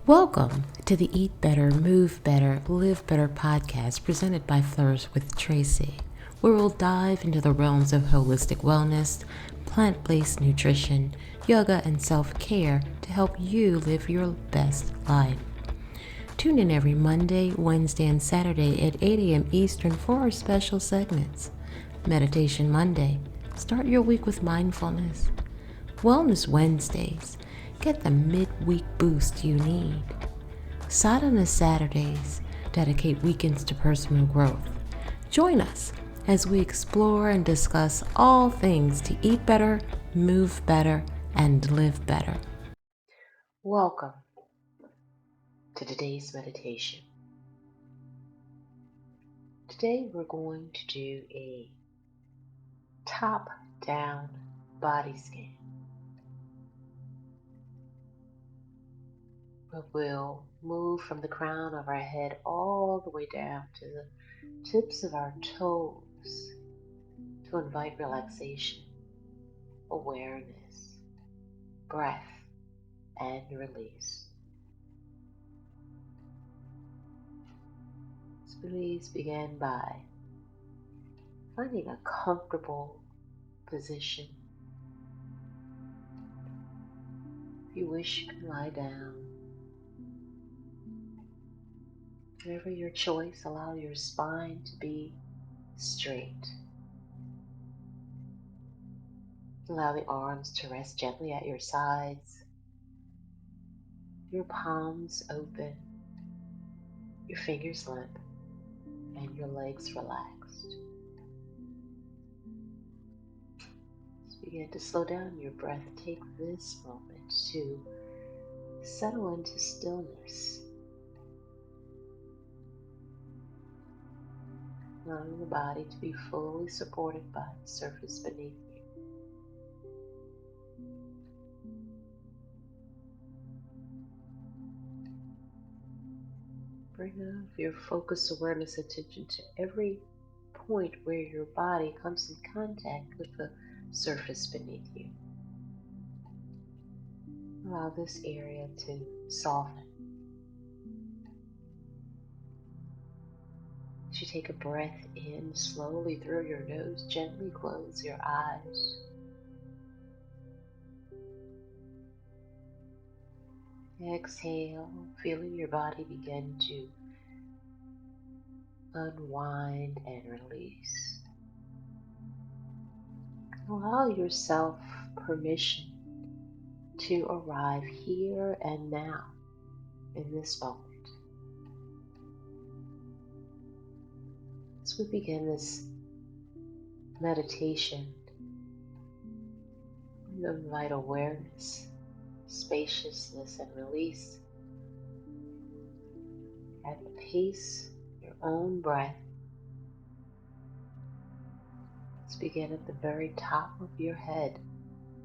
Welcome to the Eat Better, Move Better, Live Better podcast presented by Flourish with Tracy, where we'll dive into the realms of holistic wellness, plant-based nutrition, yoga, and self-care to help you live your best life. Tune in every Monday, Wednesday, and Saturday at 8 a.m. Eastern for our special segments. Meditation Monday. Start your week with mindfulness. Wellness Wednesdays. Get the midweek boost you need. Sadhana Saturdays. Dedicate weekends to personal growth. Join us as we explore and discuss all things to eat better, move better, and live better. Welcome to today's meditation. Today we're going to do a top-down body scan. We'll move from the crown of our head all the way down to the tips of our toes to invite relaxation, awareness, breath, and release. So please begin by finding a comfortable position. If you wish, you can lie down. Whatever your choice, allow your spine to be straight. Allow the arms to rest gently at your sides, your palms open, your fingers limp, and your legs relaxed. As you begin to slow down your breath, take this moment to settle into stillness, allowing the body to be fully supported by the surface beneath you. Bring your focused awareness attention to every point where your body comes in contact with the surface beneath you. Allow this area to soften. As you take a breath in slowly through your nose, gently close your eyes. Exhale, feeling your body begin to unwind and release. Allow yourself permission to arrive here and now in this moment. As we begin this meditation, we invite awareness, spaciousness, and release at the pace of your own breath. Let's begin at the very top of your head,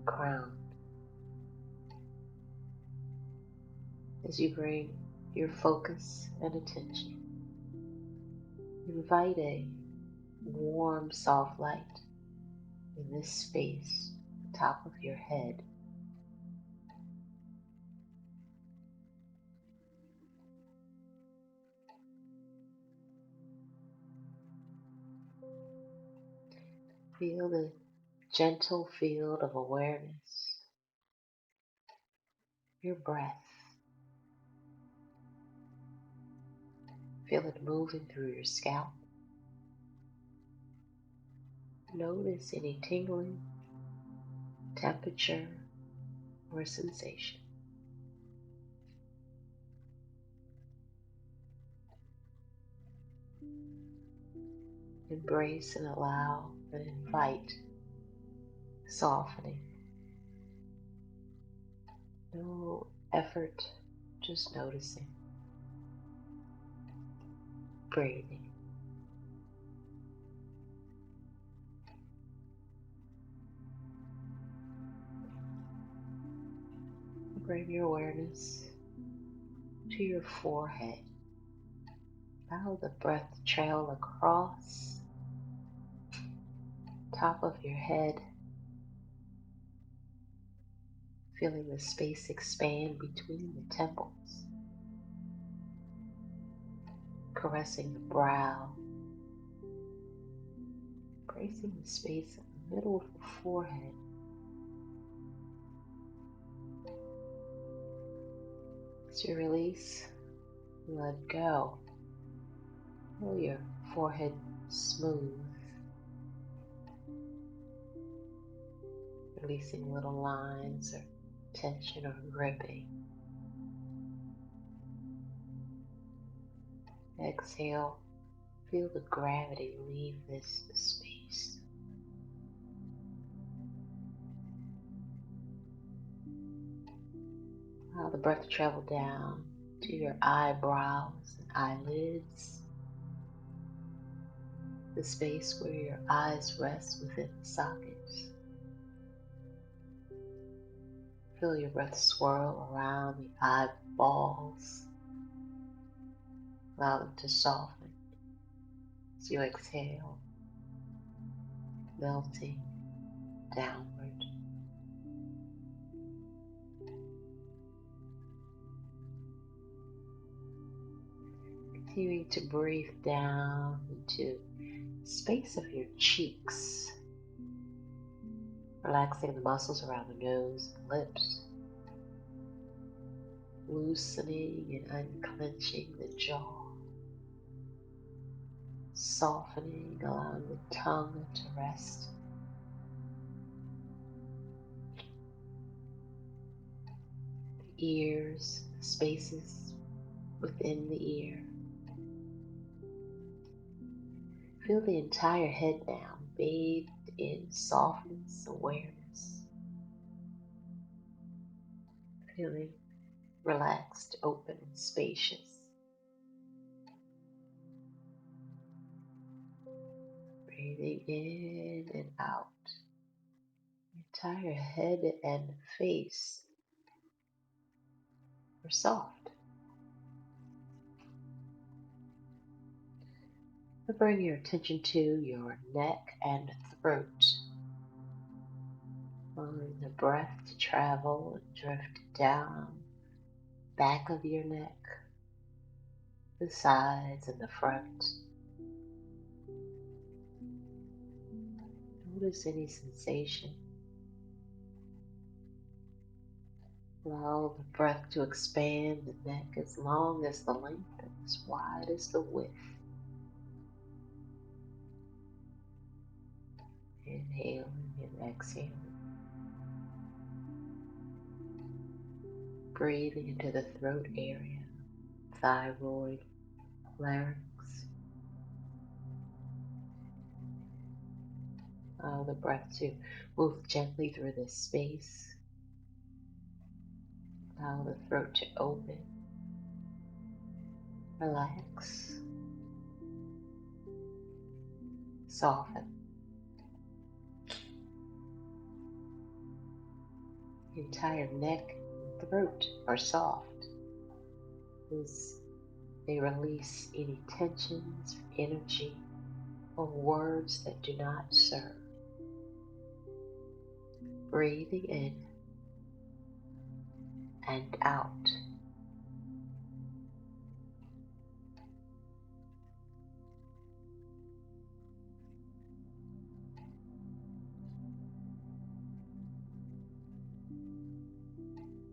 crown. As you bring your focus and attention, invite a warm, soft light in this space, the top of your head. Feel the gentle field of awareness, your breath. Feel it moving through your scalp. Notice any tingling, temperature, or sensation. Embrace and allow and invite softening. No effort, just noticing. Breathing. Bring your awareness to your forehead. Allow the breath to trail across top of your head, feeling the space expand between the temples. caressing the brow, bracing the space in the middle of the forehead. As you release, let go. Feel your forehead smooth, releasing little lines or tension or gripping. Exhale, feel the gravity leave this space. Allow the breath to travel down to your eyebrows and eyelids, the space where your eyes rest within the sockets. Feel your breath swirl around the eyeballs. Allow them to soften as you exhale, melting downward. Continuing to breathe down into the space of your cheeks, relaxing the muscles around the nose and lips, loosening and unclenching the jaw, softening, allowing the tongue to rest. The ears, the spaces within the ear. Feel the entire head now, bathed in softness, awareness. Feeling relaxed, open, and spacious. Breathing in and out. The entire head and face are soft. But bring your attention to your neck and throat. Allowing the breath to travel and drift down back of your neck, the sides and the front. Notice any sensation. Allow the breath to expand the neck as long as the length and as wide as the width. Inhaling and exhaling. Breathing into the throat area, thyroid, larynx. Allow the breath to move gently through this space. Allow the throat to open. Relax. Soften. The entire neck and throat are soft as they release any tensions, energy, or words that do not serve. Breathing in and out.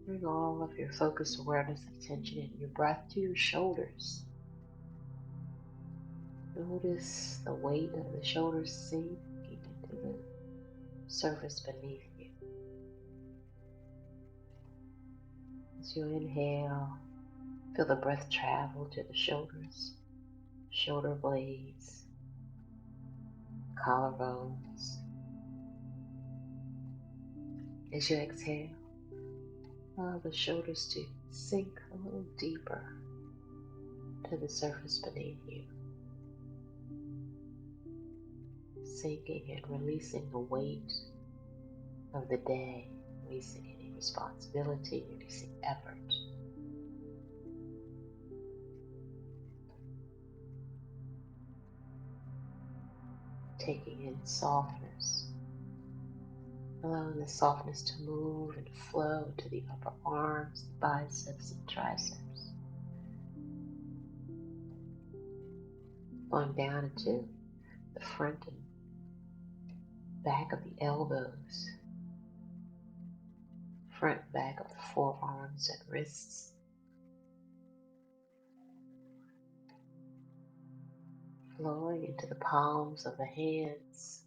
Bring all of your focused awareness and attention in your breath to your shoulders. Notice the weight of the shoulders sinking into the surface beneath you. As you inhale, feel the breath travel to the shoulders, shoulder blades, collarbones. As you exhale, allow the shoulders to sink a little deeper to the surface beneath you. Sinking and releasing the weight of the day, releasing any responsibility, releasing effort. Taking in softness, allowing the softness to move and flow to the upper arms, the biceps, and triceps. going down into the front and back of the elbows, front and back of the forearms and wrists, flowing into the palms of the hands,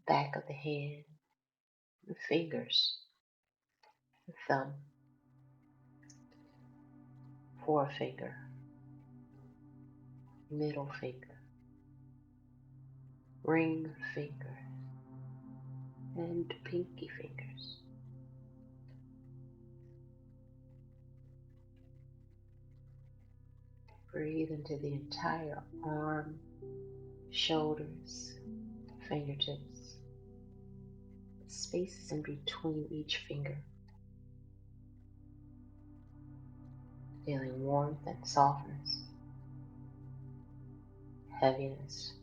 back of the hand, the fingers, the thumb, forefinger, middle finger, ring finger, and pinky fingers. Breathe into the entire arm, shoulders, fingertips, spaces in between each finger. Feeling warmth and softness, heaviness,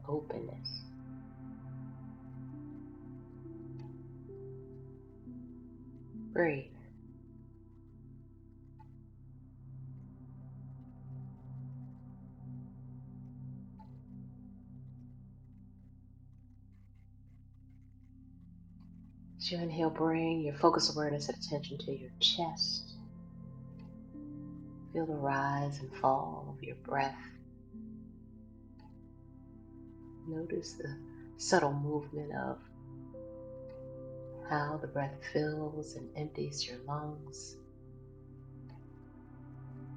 openness. Breathe. As you inhale, bring your focus awareness and attention to your chest. Feel the rise and fall of your breath. Notice the subtle movement of how the breath fills and empties your lungs.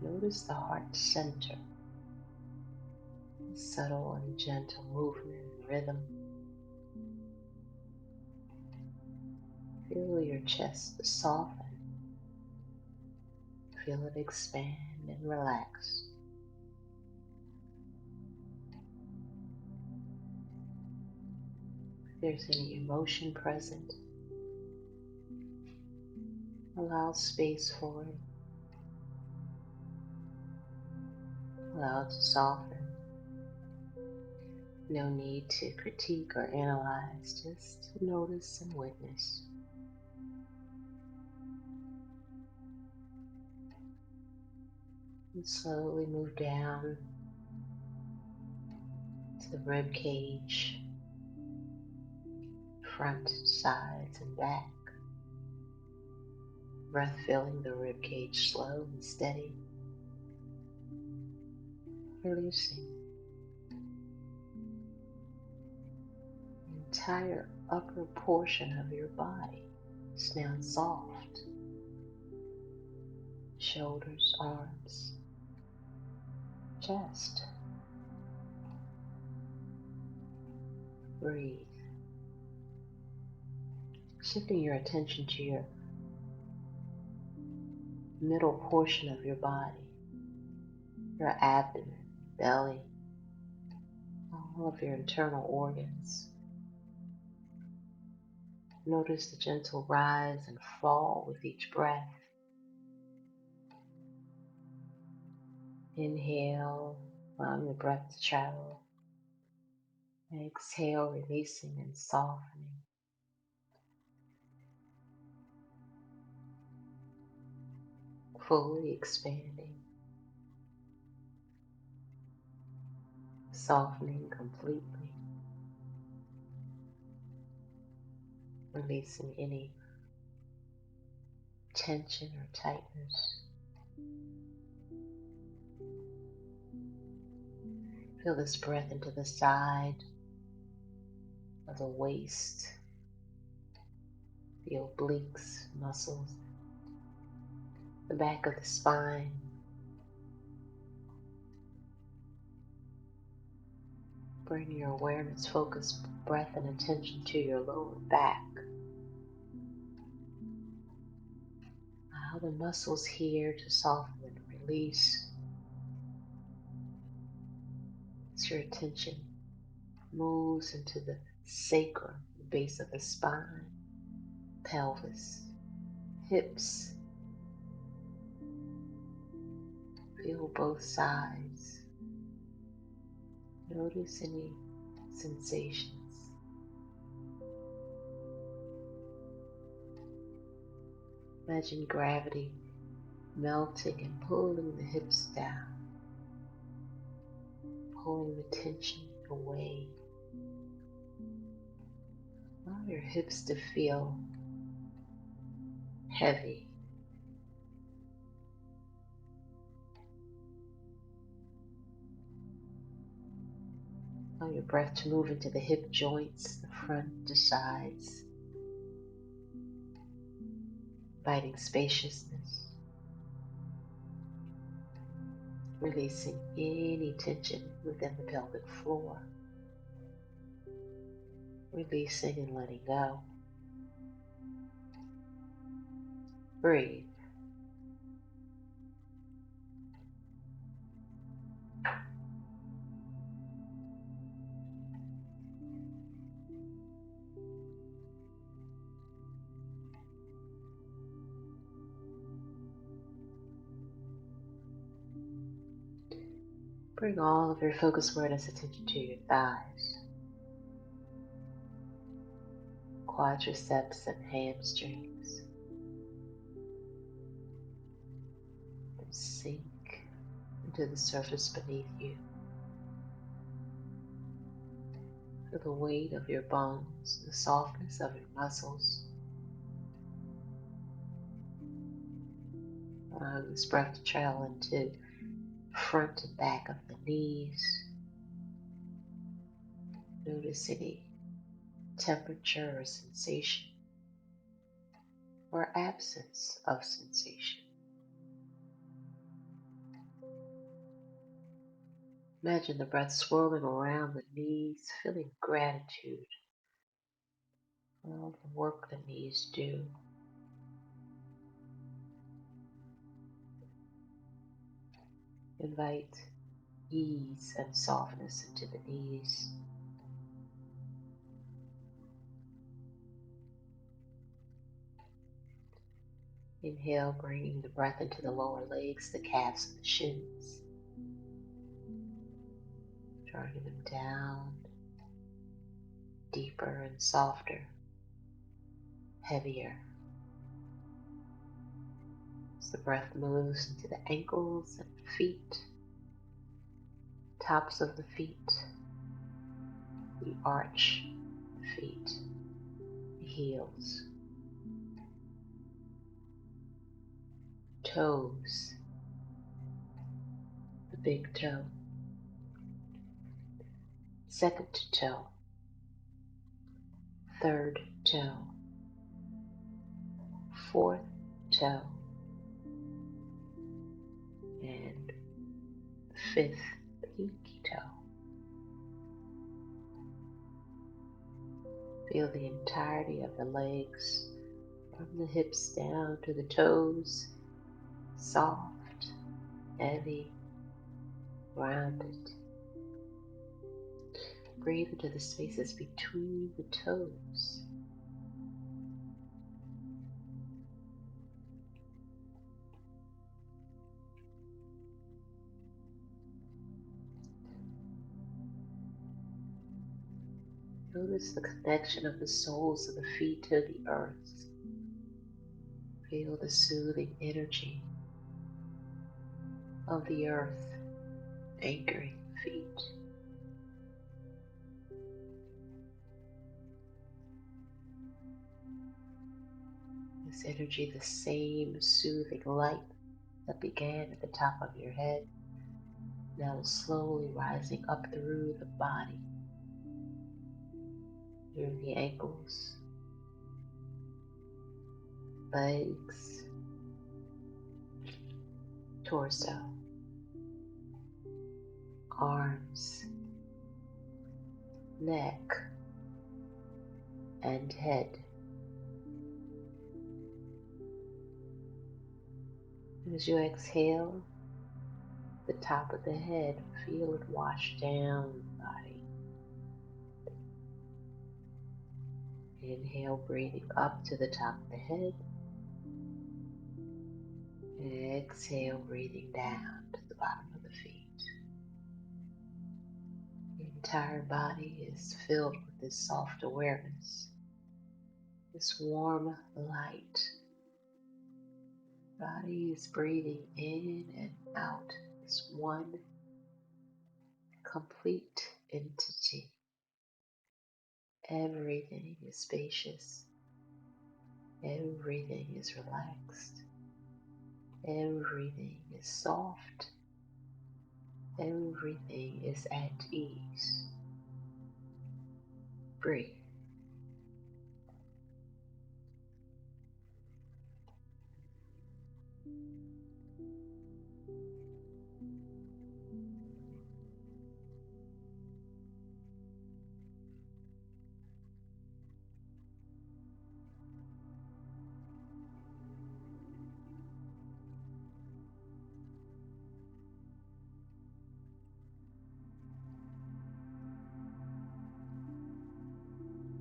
Notice the heart center, subtle and gentle movement and rhythm. Feel your chest soften. Feel it expand and relax. If there's any emotion present, allow space for it. Allow it to soften. No need to critique or analyze, just notice and witness. And slowly move down to the rib cage, front, sides, and back. Breath filling the rib cage slow and steady. Releasing. The entire upper portion of your body is now soft. Shoulders, arms, chest. Breathe. Shifting your attention to your middle portion of your body, your abdomen, belly, all of your internal organs. Notice the gentle rise and fall with each breath. Inhale, allowing the breath to travel. Exhale, releasing and softening. Fully expanding. Softening completely. Releasing any tension or tightness. Feel this breath into the side of the waist, the obliques, muscles, the back of the spine. Bring your awareness, focus, breath, and attention to your lower back. Allow the muscles here to soften and release as your attention moves into the sacrum, the base of the spine, pelvis, hips. Feel both sides. Notice any sensations. Imagine gravity melting and pulling the hips down, pulling the tension away. Allow your hips to feel heavy. Allow your breath to move into the hip joints, the front to sides, inviting spaciousness, releasing any tension within the pelvic floor, releasing and letting go. Breathe. Bring all of your focus awareness attention to your thighs, quadriceps and hamstrings. And sink into the surface beneath you. Feel the weight of your bones, the softness of your muscles. Allowing this breath to travel into front and back of the knees. Notice any temperature or sensation or absence of sensation. Imagine the breath swirling around the knees, feeling gratitude for all the work the knees do. Invite ease and softness into the knees. Inhale, bringing the breath into the lower legs, the calves, and the shins. Drawing them down, deeper and softer, heavier. As the breath moves into the ankles and feet, tops of the feet, the arch of the feet, the heels, toes, the big toe, second toe, third toe, fourth toe, and fifth pinky toe. Feel the entirety of the legs from the hips down to the toes, soft, heavy, rounded. Breathe into the spaces between the toes. Notice the connection of the soles of the feet to the earth. Feel the soothing energy of the earth anchoring the feet. This energy, the same soothing light that began at the top of your head, now is slowly rising up through the body, through the ankles, legs, torso, arms, neck, and head. As you exhale, the top of the head, feel it wash down the body. Inhale, breathing up to the top of the head. Exhale, breathing down to the bottom of the feet. The entire body is filled with this soft awareness, this warm light body is breathing in and out as one complete entity. Everything is spacious. Everything is relaxed. Everything is soft. Everything is at ease. Breathe.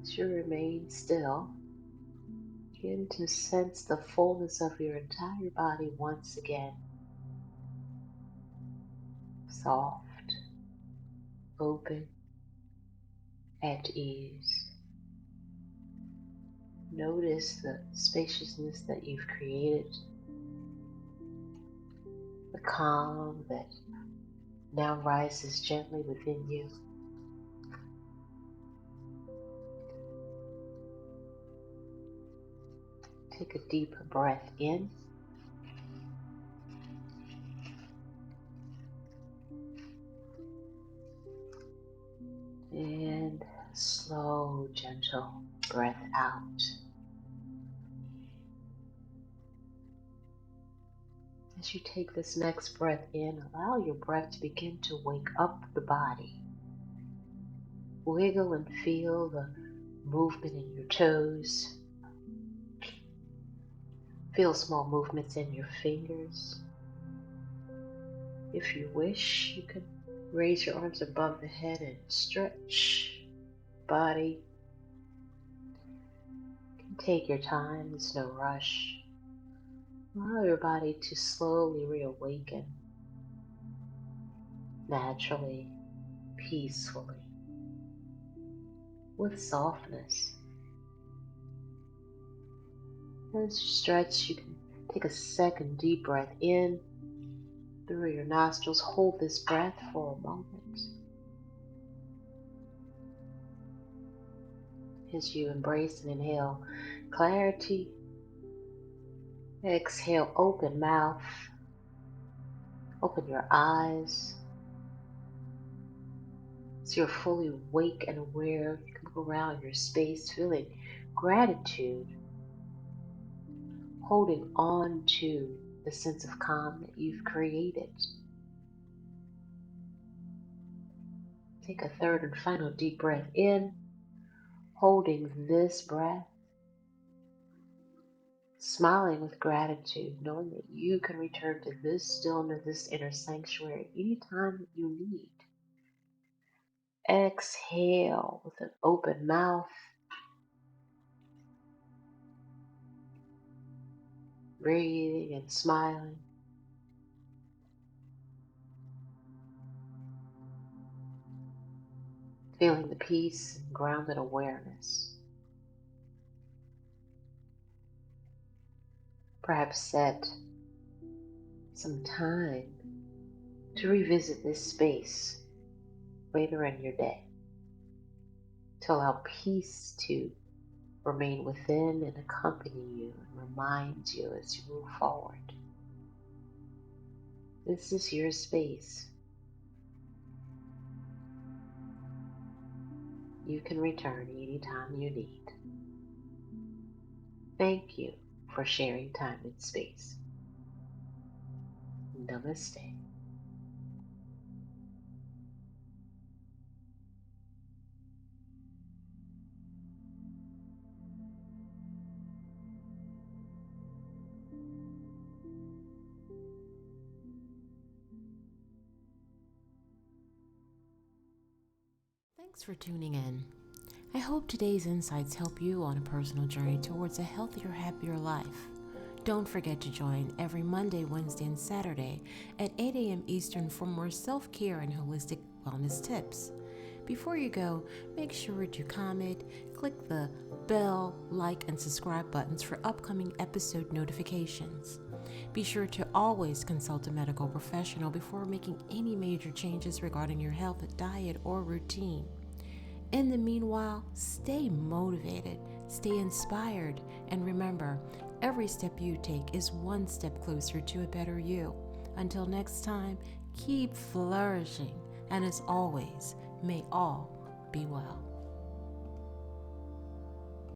As you remain still, begin to sense the fullness of your entire body once again. Soft, open, at ease. Notice the spaciousness that you've created, the calm that now rises gently within you. Take a deep breath in and slow, gentle breath out. As you take this next breath in, allow your breath to begin to wake up the body. Wiggle and feel the movement in your toes. Feel small movements in your fingers. If you wish, you can raise your arms above the head and stretch the body. You can take your time, there's no rush. Allow your body to slowly reawaken, naturally, peacefully, with softness. As you stretch, you can take a second deep breath in through your nostrils. Hold this breath for a moment. As you embrace and inhale clarity, exhale, open mouth, open your eyes. So you're fully awake and aware. You can go around your space feeling gratitude, holding on to the sense of calm that you've created. Take a third and final deep breath in, holding this breath, smiling with gratitude, knowing that you can return to this stillness, this inner sanctuary anytime that you need. Exhale with an open mouth, breathing and smiling. Feeling the peace and grounded awareness. Perhaps set some time to revisit this space later in your day, to allow peace to remain within and accompany you and remind you as you move forward. This is your space. You can return anytime you need. Thank you for sharing time and space. Namaste. Thanks for tuning in. I hope today's insights help you on a personal journey towards a healthier, happier life. Don't forget to join every Monday, Wednesday, and Saturday at 8 a.m. Eastern for more self-care and holistic wellness tips. Before you go, make sure to comment, click the bell, like, and subscribe buttons for upcoming episode notifications. Be sure to always consult a medical professional before making any major changes regarding your health, diet, or routine. In the meanwhile, stay motivated, stay inspired, and remember, every step you take is one step closer to a better you. Until next time, keep flourishing, and as always, may all be well.